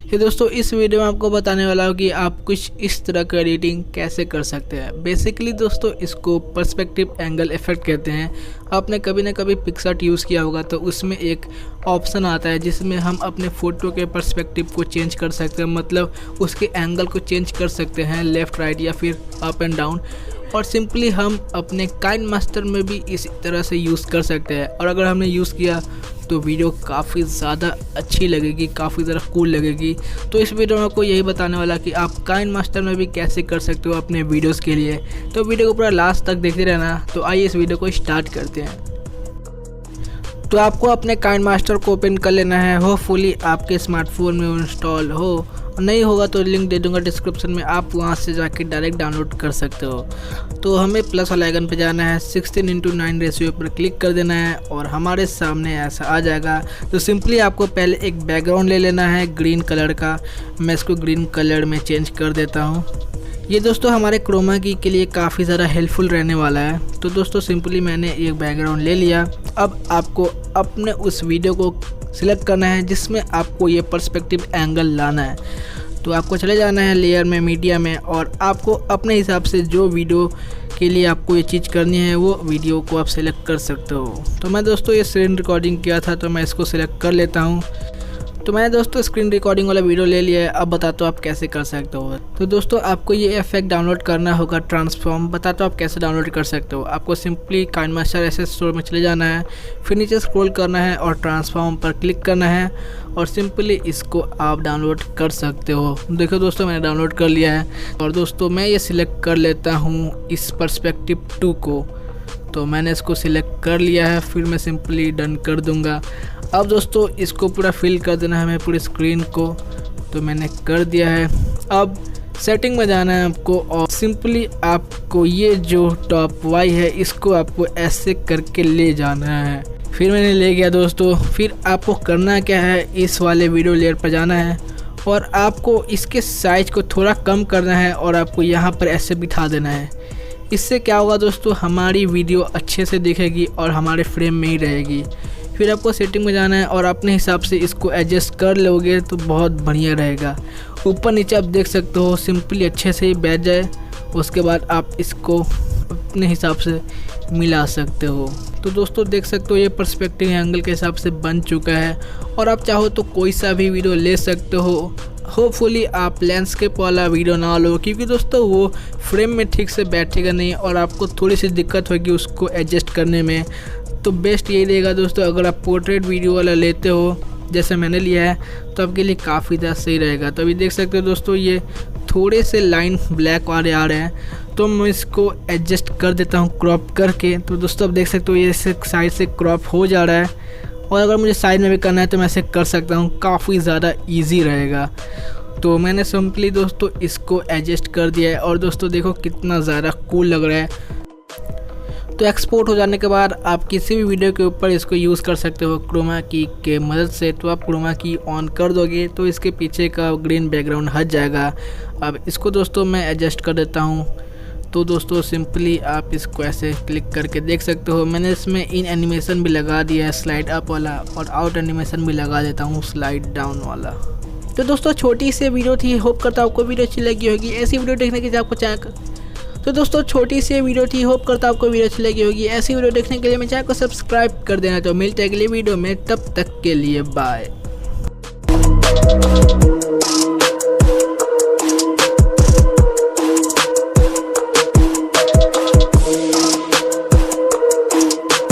तो दोस्तों इस वीडियो में आपको बताने वाला हूँ कि आप कुछ इस तरह का एडिटिंग कैसे कर सकते हैं। बेसिकली दोस्तों इसको पर्सपेक्टिव एंगल इफेक्ट कहते हैं। आपने कभी ना कभी पिक्सआर्ट यूज़ किया होगा तो उसमें एक ऑप्शन आता है जिसमें हम अपने फ़ोटो के पर्सपेक्टिव को चेंज कर सकते हैं, मतलब उसके एंगल को चेंज कर सकते हैं, लेफ़्ट राइट या फिर अप एंड डाउन। और सिंपली हम अपने काइनमास्टर में भी इसी तरह से यूज़ कर सकते हैं। और अगर हमने यूज़ किया तो वीडियो काफ़ी ज़्यादा अच्छी लगेगी, काफ़ी ज़्यादा कूल लगेगी। तो इस वीडियो में आपको यही बताने वाला कि आप काइनमास्टर में भी कैसे कर सकते हो अपने वीडियोस के लिए। तो वीडियो को पूरा लास्ट तक देखते रहना। तो आइए इस वीडियो को स्टार्ट करते हैं। तो आपको अपने काइनमास्टर को ओपन कर लेना है। होपफुली आपके स्मार्टफोन में इंस्टॉल हो, नहीं होगा तो लिंक दे दूंगा डिस्क्रिप्शन में, आप वहां से जाके डायरेक्ट डाउनलोड कर सकते हो। तो हमें प्लस वाला आइकन पे जाना है, 16:9 रेशियो पर क्लिक कर देना है और हमारे सामने ऐसा आ जाएगा। तो सिंपली आपको पहले एक बैकग्राउंड ले लेना है ग्रीन कलर का। मैं इसको ग्रीन कलर में चेंज कर देता हूँ। ये दोस्तों हमारे क्रोमा की के लिए काफ़ी ज़्यादा हेल्पफुल रहने वाला है। तो दोस्तों सिंपली मैंने एक बैकग्राउंड ले लिया। अब आपको अपने उस वीडियो को सिलेक्ट करना है जिसमें आपको ये पर्सपेक्टिव एंगल लाना है। तो आपको चले जाना है लेयर में, मीडिया में, और आपको अपने हिसाब से जो वीडियो के लिए आपको ये चीज़ करनी है वो वीडियो को आप सिलेक्ट कर सकते हो। तो मैं दोस्तों ये स्क्रीन रिकॉर्डिंग किया था तो मैं इसको सिलेक्ट कर लेता हूँ। तो मैंने दोस्तों स्क्रीन रिकॉर्डिंग वाला वीडियो ले लिया है। अब बताता हूँ आप कैसे कर सकते हो। तो दोस्तों आपको ये इफेक्ट डाउनलोड करना होगा, ट्रांसफॉर्म। बताता हूँ आप कैसे डाउनलोड कर सकते हो। आपको सिंपली काइनमास्टर एसेट स्टोर में चले जाना है, फिर नीचे स्क्रॉल करना है और ट्रांसफॉर्म पर क्लिक करना है और सिंपली इसको आप डाउनलोड कर सकते हो। देखो दोस्तों मैंने डाउनलोड कर लिया है। और दोस्तों मैं ये सिलेक्ट कर लेता हूँ इस पर्सपेक्टिव 2 को। तो मैंने इसको सिलेक्ट कर लिया है, फिर मैं सिंपली डन कर दूंगा। अब दोस्तों इसको पूरा फिल कर देना है हमें पूरी स्क्रीन को। तो मैंने कर दिया है। अब सेटिंग में जाना है आपको और सिंपली आपको ये जो टॉप वाई है इसको आपको ऐसे करके ले जाना है। फिर मैंने ले गया दोस्तों। फिर आपको करना क्या है, इस वाले वीडियो लेयर पर जाना है और आपको इसके साइज को थोड़ा कम करना है और आपको यहाँ पर ऐसे बिठा देना है। इससे क्या होगा दोस्तों, हमारी वीडियो अच्छे से दिखेगी और हमारे फ्रेम में ही रहेगी। फिर आपको सेटिंग में जाना है और अपने हिसाब से इसको एडजस्ट कर लोगे तो बहुत बढ़िया रहेगा। ऊपर नीचे आप देख सकते हो, सिंपली अच्छे से ही बैठ जाए। उसके बाद आप इसको अपने हिसाब से मिला सकते हो। तो दोस्तों देख सकते हो ये पर्सपेक्टिव एंगल के हिसाब से बन चुका है। और आप चाहो तो कोई सा भी वीडियो ले सकते हो। होपफुली आप लैंडस्केप वाला वीडियो ना लो, क्योंकि दोस्तों वो फ्रेम में ठीक से बैठेगा नहीं और आपको थोड़ी सी दिक्कत होगी उसको एडजस्ट करने में। तो बेस्ट यही रहेगा दोस्तों, अगर आप पोर्ट्रेट वीडियो वाला लेते हो जैसे मैंने लिया है तो आपके लिए काफ़ी ज़्यादा सही रहेगा। तो अभी देख सकते हो दोस्तों ये थोड़े से लाइन ब्लैक वाले आ रहे हैं, तो मैं इसको एडजस्ट कर देता हूँ क्रॉप करके। तो दोस्तों आप देख सकते हो ये साइड से क्रॉप हो जा रहा है। और अगर मुझे साइड में भी करना है तो मैं ऐसे कर सकता हूँ, काफ़ी ज़्यादा ईजी रहेगा। तो मैंने सिंपली दोस्तों इसको एडजस्ट कर दिया है और दोस्तों देखो कितना ज़्यादा कूल लग रहा है। तो एक्सपोर्ट हो जाने के बाद आप किसी भी वीडियो के ऊपर इसको यूज़ कर सकते हो क्रोमा की के मदद से। तो आप क्रोमा की ऑन कर दोगे तो इसके पीछे का ग्रीन बैकग्राउंड हट जाएगा। अब इसको दोस्तों मैं एडजस्ट कर देता हूँ। तो दोस्तों सिंपली आप इसको ऐसे क्लिक करके देख सकते हो मैंने इसमें इन एनिमेशन भी लगा दिया है, स्लाइड अप वाला, और आउट एनिमेशन भी लगा देता हूँ स्लाइड डाउन वाला। तो दोस्तों छोटी सी वीडियो थी, होप करता हूँ आपको वीडियो अच्छी लगी होगी। ऐसी वीडियो देखने के लिए आपको चैनल तो दोस्तों छोटी सी वीडियो थी, होप करता हूँ आपको वीडियो अच्छी लगी होगी। ऐसी वीडियो देखने के लिए मेरे चैनल को सब्सक्राइब कर देना। तो मिलते हैं अगली वीडियो में, तब तक के लिए बाय।